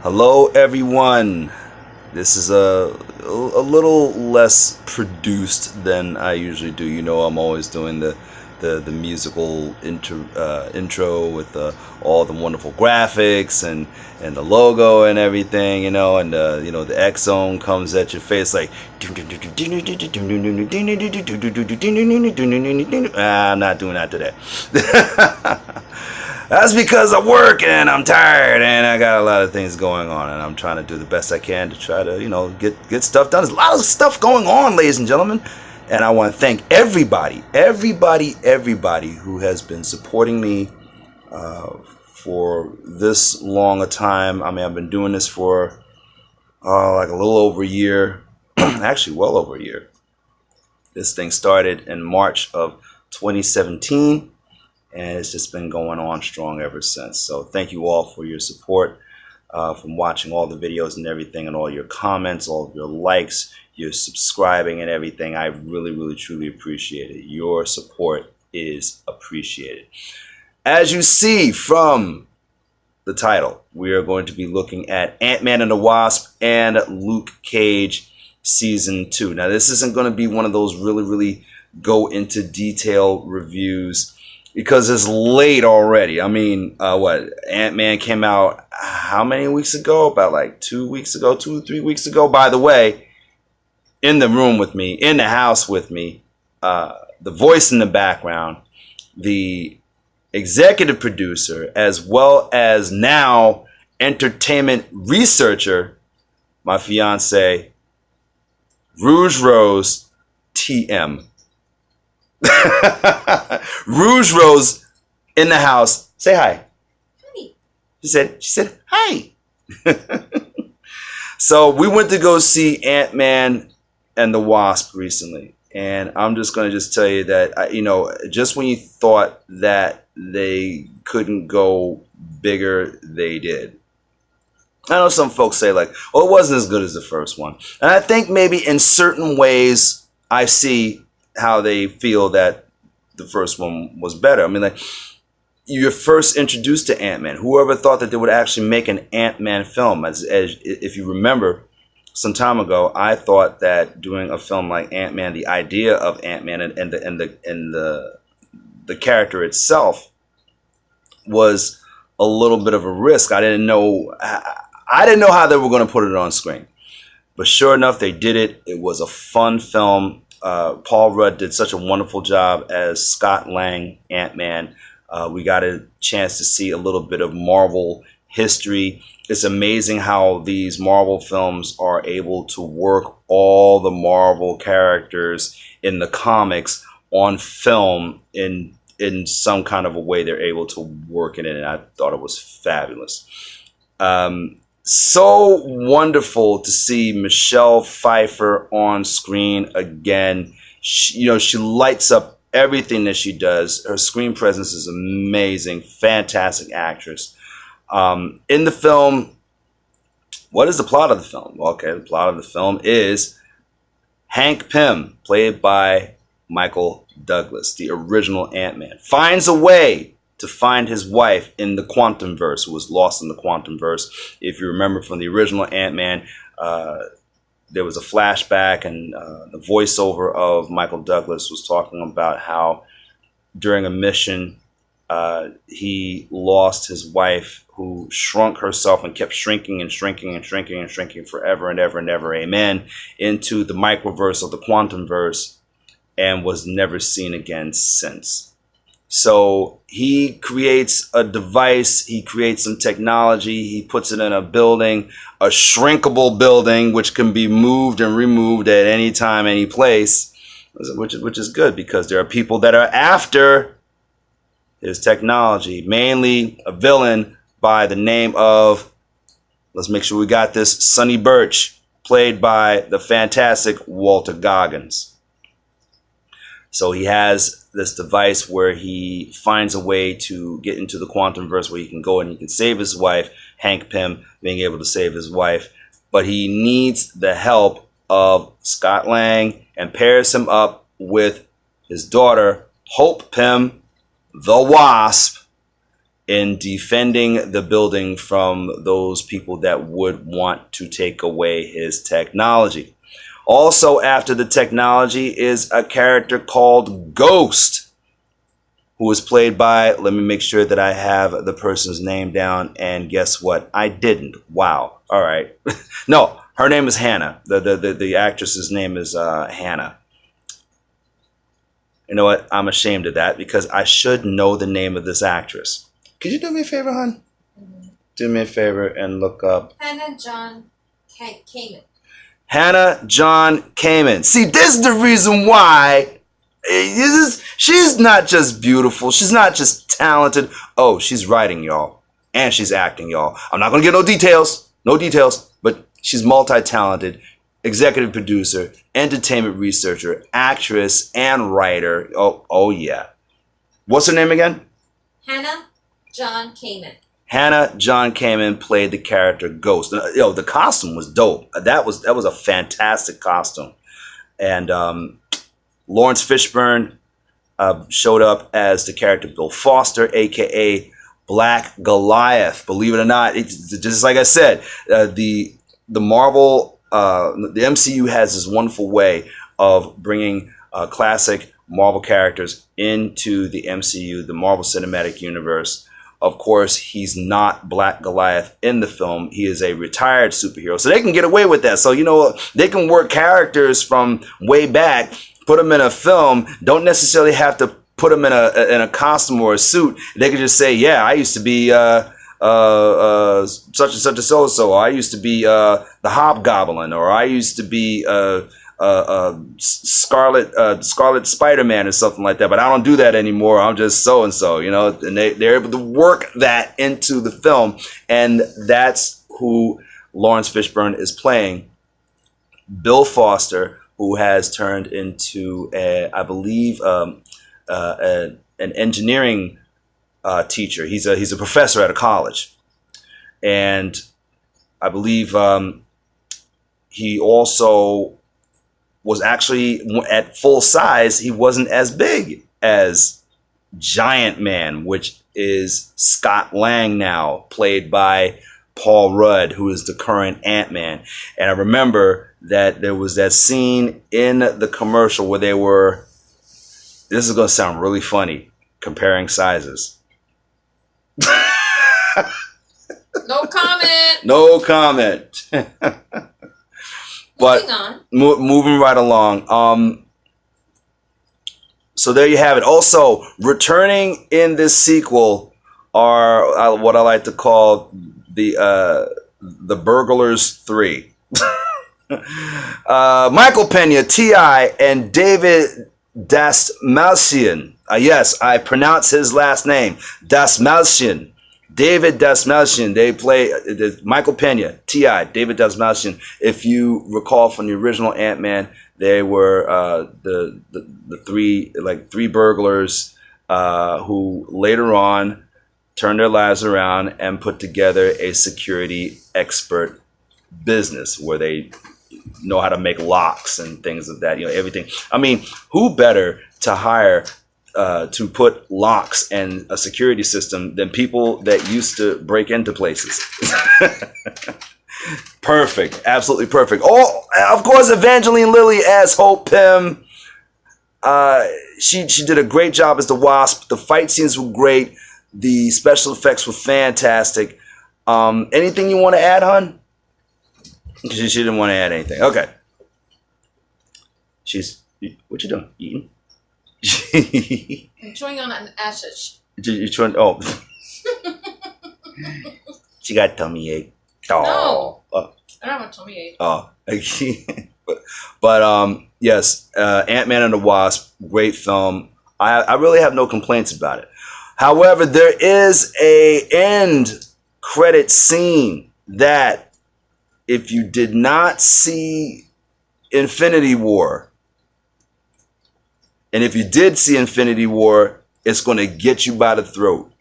Hello, everyone. This is a little less produced than I usually do. You know, I'm always doing the musical intro with all the wonderful graphics and the logo and everything. You know, and the X Zone comes at your face like. I'm not doing that today. That's because I work and I'm tired and I got a lot of things going on and I'm trying to do the best I can to try to, get stuff done. There's a lot of stuff going on, ladies and gentlemen. And I want to thank everybody who has been supporting me for this long a time. I mean, I've been doing this for like a little over a year, actually well over a year. This thing started in March of 2017. And it's just been going on strong ever since. So thank you all for your support, from watching all the videos and everything, and all your comments, all of your likes, your subscribing and everything. I really, really, truly appreciate it. Your support is appreciated. As you see from the title, we are going to be looking at Man And The Wasp and Luke Cage Season 2. Now, this isn't going to be one of those really, really go into detail reviews, because it's late already. I mean, Ant-Man came out how many weeks ago? About like 2 weeks ago, 2 or 3 weeks ago. By the way, in the room with me, in the house with me, the voice in the background, the executive producer, as well as now entertainment researcher, my fiance, Rouge Rose TM. Rouge Rose in the house. Say hi. Hi. She said hi. So we went to go see Ant-Man and the Wasp recently, and I'm just going to tell you that just when you thought that they couldn't go bigger, they did. I know some folks say like, "Oh, it wasn't as good as the first one," and I think maybe in certain ways I see how they feel that the first one was better. I mean, like, you're first introduced to Ant-Man. Whoever thought that they would actually make an Ant-Man film? As if you remember, some time ago, I thought that doing a film like Ant-Man, the idea of Ant-Man and the character itself was a little bit of a risk. I didn't know how they were going to put it on screen, but sure enough, they did it. It was a fun film. Paul Rudd did such a wonderful job as Scott Lang, Ant-Man. We got a chance to see a little bit of Marvel history. It's amazing how these Marvel films are able to work all the Marvel characters in the comics on film in some kind of a way. They're able to work it in, and I thought it was fabulous. So wonderful to see Michelle Pfeiffer on screen again. She lights up everything that she does. Her screen presence is amazing. Fantastic actress. In the film, what is the plot of the film? Okay, the plot of the film is Hank Pym, played by Michael Douglas, the original Ant-Man, finds a way to find his wife in the quantum verse, who was lost in the quantum verse. If you remember from the original Ant-Man, there was a flashback, and the voiceover of Michael Douglas was talking about how during a mission he lost his wife, who shrunk herself and kept shrinking and shrinking and shrinking and shrinking forever and ever and ever, amen, into the microverse of the quantum verse, and was never seen again since. So he creates a device, he creates some technology, he puts it in a building, a shrinkable building, which can be moved and removed at any time, any place, which is good, because there are people that are after his technology, mainly a villain by the name of, let's make sure we got this, Sonny Birch, played by the fantastic Walter Goggins. So he has this device where he finds a way to get into the quantum verse where he can go and he can save his wife, Hank Pym being able to save his wife. But he needs the help of Scott Lang and pairs him up with his daughter, Hope Pym, the Wasp, in defending the building from those people that would want to take away his technology. Also, after the technology is a character called Ghost, who was played by, let me make sure that I have the person's name down, and guess what? I didn't. Wow. All right. No, her name is Hannah. The actress's name is Hannah. You know what? I'm ashamed of that because I should know the name of this actress. Could you do me a favor, hon? Mm-hmm. Do me a favor and look up Hannah John Kamen. Hannah John Kamen. See, this is the reason why she's not just beautiful. She's not just talented. Oh, she's writing, y'all. And she's acting, y'all. I'm not going to get no details. No details. But she's multi-talented. Executive producer, entertainment researcher, actress, and writer. Oh yeah. What's her name again? Hannah John Kamen. Hannah John Kamen played the character Ghost. Yo, the costume was dope. That was a fantastic costume. And Lawrence Fishburne showed up as the character Bill Foster, aka Black Goliath. Believe it or not, it's just like I said, the Marvel. The MCU has this wonderful way of bringing classic Marvel characters into the MCU, the Marvel Cinematic Universe. Of course, he's not Black Goliath in the film. He is a retired superhero. So they can get away with that. So, you know, they can work characters from way back, put them in a film, don't necessarily have to put them in a costume or a suit. They can just say, yeah, I used to be such and such a so-and-so. I used to be the Hobgoblin, or I used to be Scarlet Spider-Man or something like that. But I don't do that anymore. I'm just so-and-so, you know. And they're able to work that into the film, and that's who Lawrence Fishburne is playing. Bill Foster, who has turned into, I believe, an engineering teacher. He's a professor at a college, and I believe he also was actually at full size. He wasn't as big as Giant Man, which is Scott Lang now, played by Paul Rudd, who is the current Ant-Man. And I remember that there was that scene in the commercial where they were, this is going to sound really funny, comparing sizes. No comment. No comment. But moving on. Moving right along. So there you have it. Also, returning in this sequel are what I like to call the Burglars 3. Michael Pena, T.I., and David Dastmalchian. Yes, I pronounce his last name, Dastmalchian. David Dastmalchian. They play Michael Pena, T.I., David Dastmalchian. If you recall from the original Ant-Man, they were the three burglars who later on turned their lives around and put together a security expert business where they know how to make locks and things of that, you know, everything. I mean, who better to hire to put locks and a security system than people that used to break into places? Perfect. Absolutely perfect. Oh, of course, Evangeline Lilly as Hope Pym. She did a great job as the Wasp. The fight scenes were great. The special effects were fantastic. Anything you want to add, hon? She didn't want to add anything. Okay. What you doing? Eating? I'm chewing on an ashes. You're trying. Oh. She got tummy ache. Oh. No. I don't have a tummy ache. Oh. but yes, Ant-Man and the Wasp, great film. I really have no complaints about it. However, there is a end credit scene that, if you did not see Infinity War, and if you did see Infinity War, it's going to get you by the throat.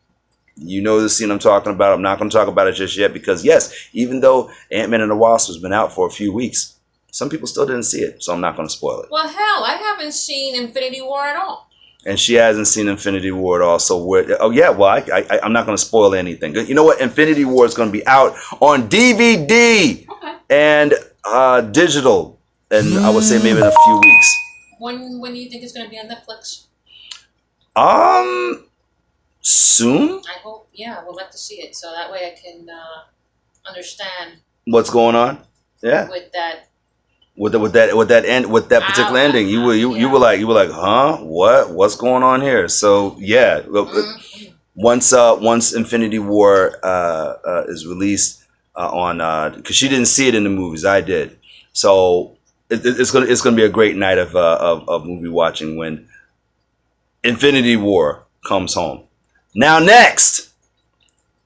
You know the scene I'm talking about. I'm not going to talk about it just yet because, yes, even though Ant-Man and the Wasp has been out for a few weeks, some people still didn't see it, so I'm not going to spoil it. Well, hell, I haven't seen Infinity War at all. And she hasn't seen Infinity War at all. So oh yeah, well I'm not going to spoil anything. You know what? Infinity War is going to be out on DVD and digital, and I would say maybe in a few weeks. When do you think it's going to be on Netflix? Soon. I hope. Yeah, we'll like to see it, so that way I can understand what's going on. Yeah. With that. With that particular ending, you were like, huh? What's going on here? So yeah, once Infinity War is released because she didn't see it in the movies, I did. So it's gonna be a great night of movie watching when Infinity War comes home. Now next,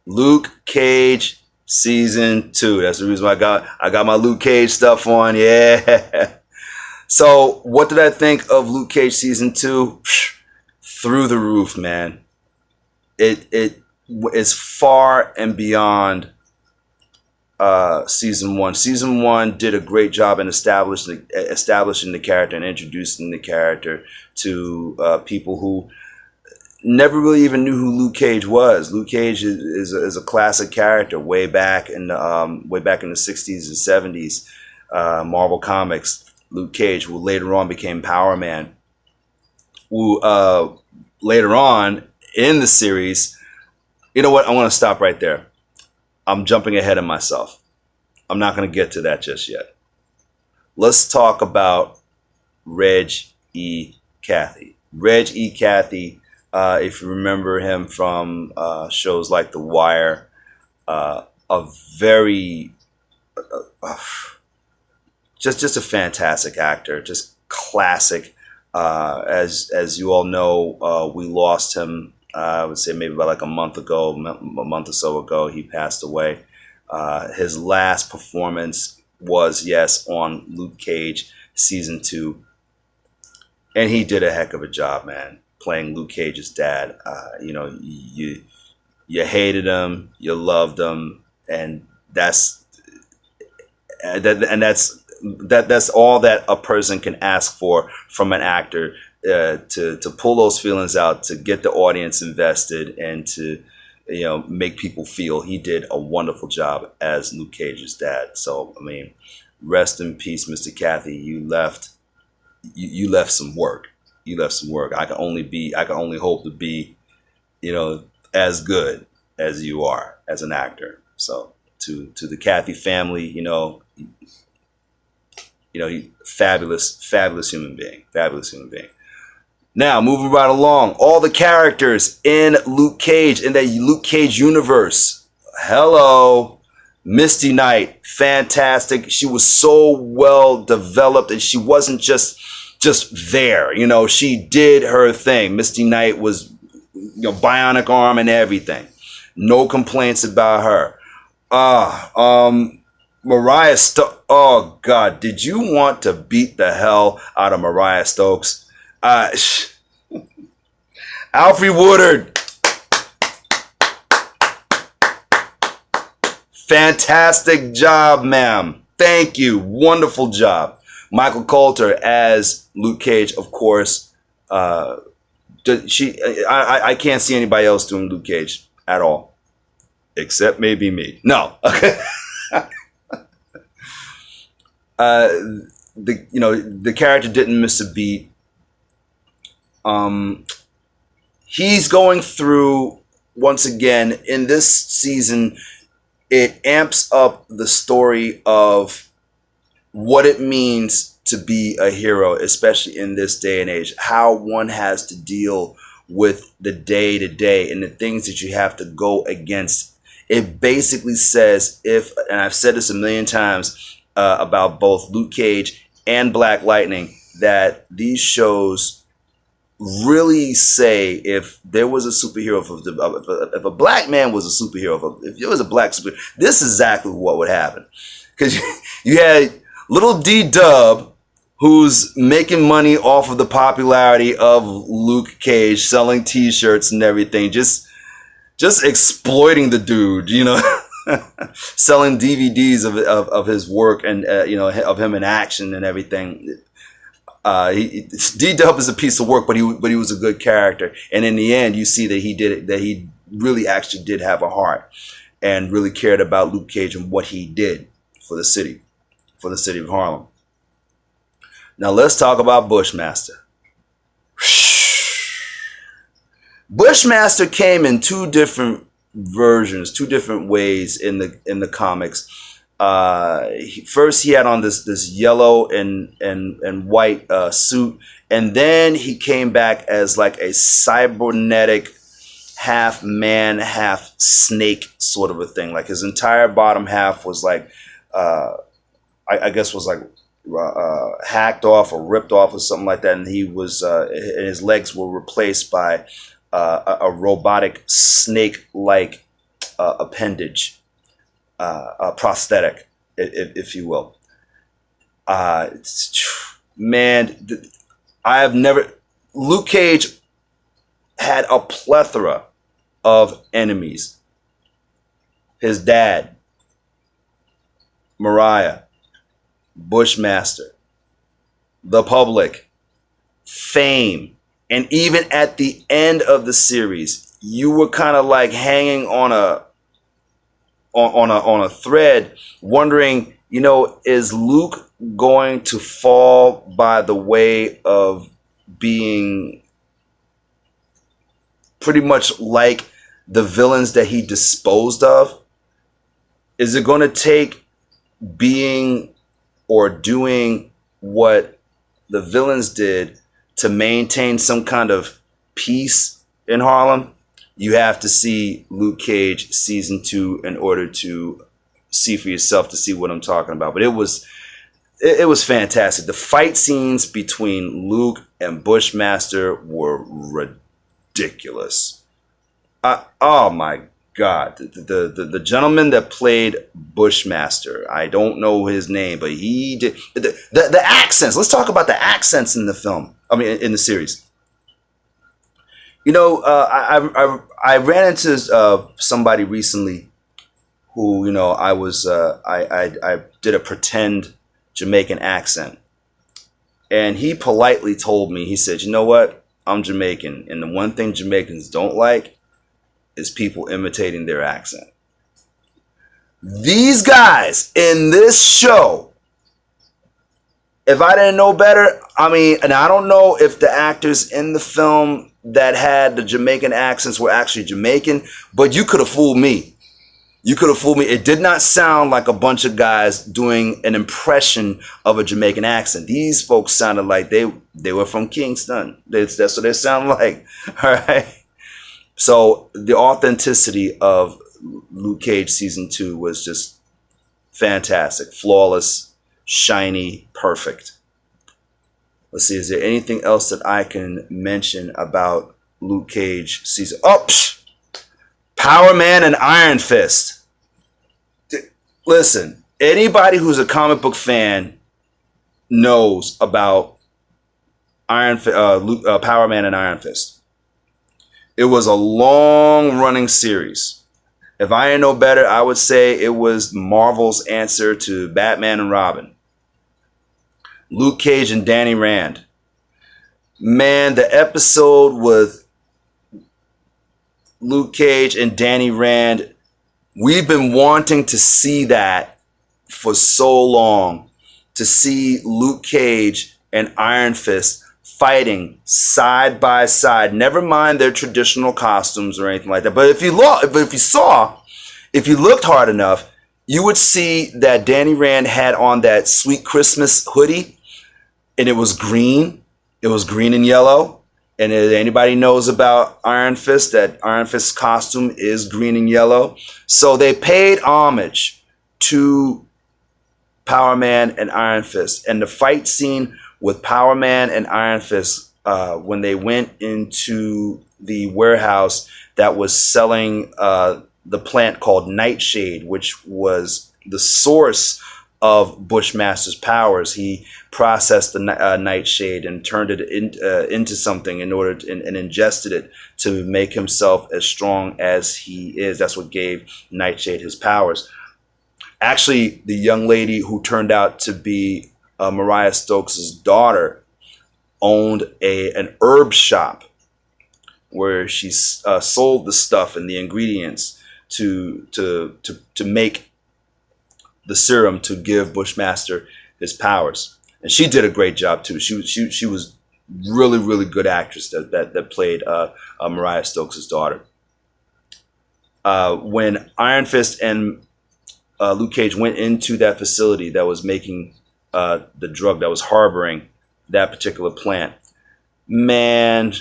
Luke Cage Season 2. That's the reason why I got my Luke Cage stuff on. Yeah. So what did I think of Luke Cage Season 2? Through the roof, man. It is far and beyond Season 1. Season 1 did a great job in establishing the character and introducing the character to people who never really even knew who Luke Cage was. Luke Cage is a classic character way back in the 60s and 70s. Marvel Comics. Luke Cage, who later on became Power Man, who later on in the series, you know what? I want to stop right there. I'm jumping ahead of myself. I'm not going to get to that just yet. Let's talk about Reg E. Cathey. Reg E. Cathey. If you remember him from shows like The Wire, a very just a fantastic actor, just classic. As you all know, we lost him. I would say maybe about like a month or so ago, he passed away. His last performance was on Luke Cage Season 2, and he did a heck of a job, man. Playing Luke Cage's dad. You hated him, you loved him, and that's all that a person can ask for from an actor, to pull those feelings out, to get the audience invested, and to make people feel. He did a wonderful job as Luke Cage's dad. So I mean, rest in peace, Mr. Cathey. You left some work. You left some work. I can only hope to be, as good as you are as an actor. So to the Cathey family, he fabulous human being. Now, moving right along, all the characters in Luke Cage, in the Luke Cage universe. Hello, Misty Knight, fantastic. She was so well developed, and she wasn't just there. She did her thing. Misty Knight was, bionic arm and everything. No complaints about her. Mariah Stokes. Oh God, did you want to beat the hell out of Mariah Stokes? Alfre Woodard. Fantastic job, ma'am. Thank you. Wonderful job. Michael Coulter as Luke Cage, of course. I can't see anybody else doing Luke Cage at all, except maybe me. No. Okay. The character didn't miss a beat. He's going through, once again in this season, it amps up the story of what it means to be a hero, especially in this day and age, how one has to deal with the day to day and the things that you have to go against. It basically says, and I've said this a million times about both Luke Cage and Black Lightning, that these shows really say, if there was a superhero, if a black man was a superhero, if there was a black superhero, this is exactly what would happen. Because you had little D-Dub, who's making money off of the popularity of Luke Cage, selling T-shirts and everything, just exploiting the dude, selling DVDs of his work and of him in action and everything. D-Dub is a piece of work, but he was a good character. And in the end, you see that he did it. That he really actually did have a heart and really cared about Luke Cage and what he did for the city of Harlem. Now let's talk about Bushmaster. Bushmaster came in two different versions, two different ways in the comics. First, he had on this yellow and white suit, and then he came back as like a cybernetic half man, half snake sort of a thing. Like his entire bottom half was like, I guess was like hacked off or ripped off or something like that, and he was and his legs were replaced by a robotic snake-like appendage, a prosthetic, if you will. Man, I have never. Luke Cage had a plethora of enemies. His dad, Mariah, Bushmaster, the Public, Fame, and even at the end of the series, you were kind of like hanging on a thread, wondering, you know, is Luke going to fall by the way of being pretty much like the villains that he disposed of? Is it going to take being or doing what the villains did to maintain some kind of peace in Harlem? You have to see Luke Cage season 2 in order to see for yourself, to see what I'm talking about. But it was fantastic. The fight scenes between Luke and Bushmaster were ridiculous. Oh my God, the gentleman that played Bushmaster, I don't know his name, but he did the accents. Let's talk about the accents in the film. I mean, in the series. You know, I ran into somebody recently who, you know, I did a pretend Jamaican accent, and he politely told me, he said, you know what, I'm Jamaican, and the one thing Jamaicans don't like is people imitating their accent. These guys in this show, if I didn't know better, I mean, and I don't know if the actors in the film that had the Jamaican accents were actually Jamaican, but you could have fooled me. You could have fooled me. It did not sound like a bunch of guys doing an impression of a Jamaican accent. These folks sounded like they were from Kingston. That's what they sound like. All right. So the authenticity of Luke Cage season 2 was just fantastic, flawless, shiny, perfect. Let's see, is there anything else that I can mention about Luke Cage season? Oh, Power Man and Iron Fist. Listen, anybody who's a comic book fan knows about Power Man and Iron Fist. It was a long-running series. If I didn't know better, I would say it was Marvel's answer to Batman and Robin. Luke Cage and Danny Rand. Man, the episode with Luke Cage and Danny Rand, we've been wanting to see that for so long. To see Luke Cage and Iron Fist fighting side by side. Never mind their traditional costumes or anything like that. But if you looked hard enough, you would see that Danny Rand had on that Sweet Christmas hoodie, and it was green. It was green and yellow. And if anybody knows about Iron Fist, that Iron Fist's costume is green and yellow. So they paid homage to Power Man and Iron Fist. And the fight scene with Power Man and Iron Fist, when they went into the warehouse that was selling the plant called Nightshade, which was the source of Bushmaster's powers. He processed the Nightshade and turned it into something in order to, and ingested it to make himself as strong as he is. That's what gave Nightshade his powers. Actually, the young lady who turned out to be Mariah Stokes' daughter, owned an herb shop where she sold the stuff and the ingredients to make the serum to give Bushmaster his powers. And she did a great job too. She was really good actress that played Mariah Stokes' daughter. When Iron Fist and Luke Cage went into that facility that was making the drug, that was harboring that particular plant, man,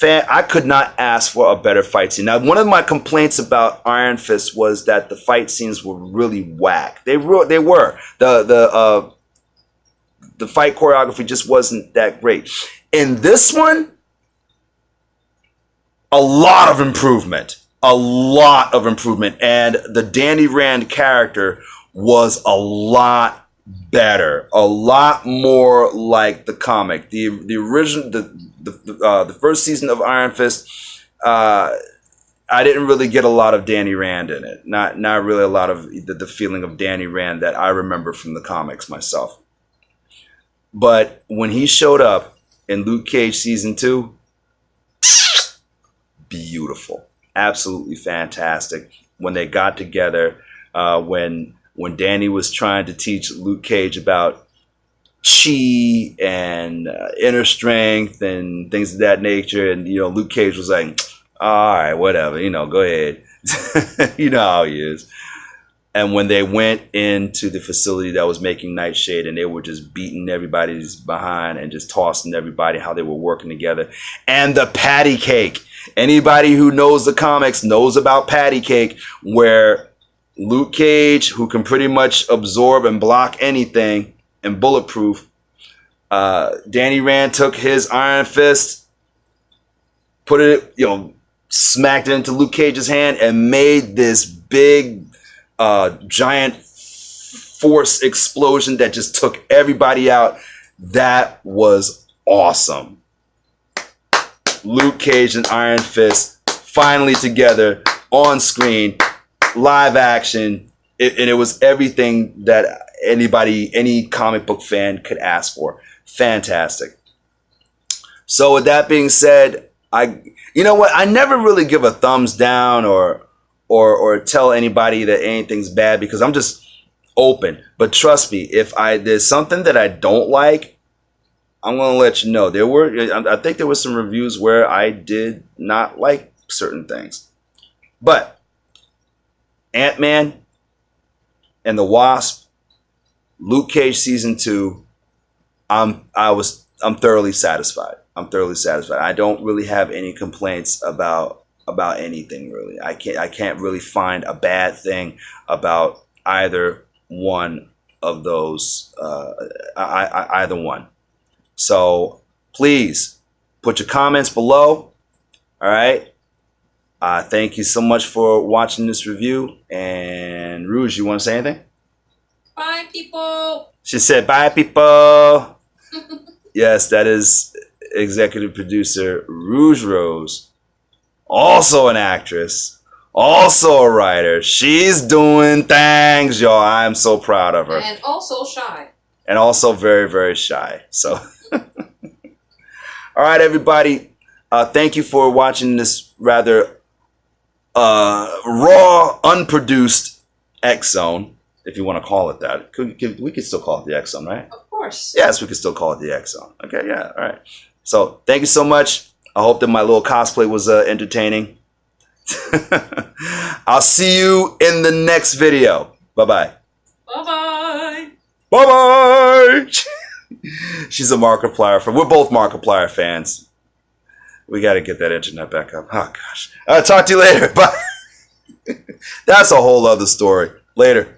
I could not ask for a better fight scene. Now, one of my complaints about Iron Fist was that the fight scenes were really whack. They were. The fight choreography just wasn't that great. In this one, a lot of improvement. And the Danny Rand character was a lot better, a lot more like the comic. The original, the first season of Iron Fist, I didn't really get a lot of Danny Rand in it. Not really a lot of the feeling of Danny Rand that I remember from the comics myself. But when he showed up in Luke Cage season 2, beautiful. Absolutely fantastic. When they got together, when Danny was trying to teach Luke Cage about chi and inner strength and things of that nature, and Luke Cage was like, all right, whatever, go ahead. You know how he is. And when they went into the facility that was making Nightshade, and they were just beating everybody's behind and just tossing everybody, how they were working together, and the patty cake. Anybody who knows the comics knows about patty cake, where Luke Cage, who can pretty much absorb and block anything and bulletproof, Danny Rand took his Iron Fist, put it, smacked it into Luke Cage's hand, and made this big, giant force explosion that just took everybody out. That was awesome. Luke Cage and Iron Fist finally together on screen, live action, and it was everything that any comic book fan could ask for. Fantastic. So with that being said, I never really give a thumbs down or tell anybody that anything's bad, because I'm just open. But trust me, if there's something that I don't like, I'm going to let you know. I think there were some reviews where I did not like certain things. But Ant-Man and the Wasp, Luke Cage season 2, I'm thoroughly satisfied. I don't really have any complaints about anything really. I can't really find a bad thing about either one of those. Either one. So please put your comments below. All right. Thank you so much for watching this review. And Rouge, you want to say anything? Bye, people. She said, bye, people. Yes, that is executive producer Rouge Rose. Also an actress. Also a writer. She's doing things, y'all. I'm so proud of her. And also shy. And also very, very shy. So, all right, everybody. Thank you for watching this rather raw, unproduced X Zone, if you want to call it that. We could still call it the X Zone, right? Of course. Yes, we could still call it the X Zone. Okay, yeah, all right. So, thank you so much. I hope that my little cosplay was entertaining. I'll see you in the next video. Bye-bye. Bye-bye. Bye-bye. She's a Markiplier fan. We're both Markiplier fans. We got to get that internet back up. Oh, gosh. I'll talk to you later. Bye. That's a whole other story. Later.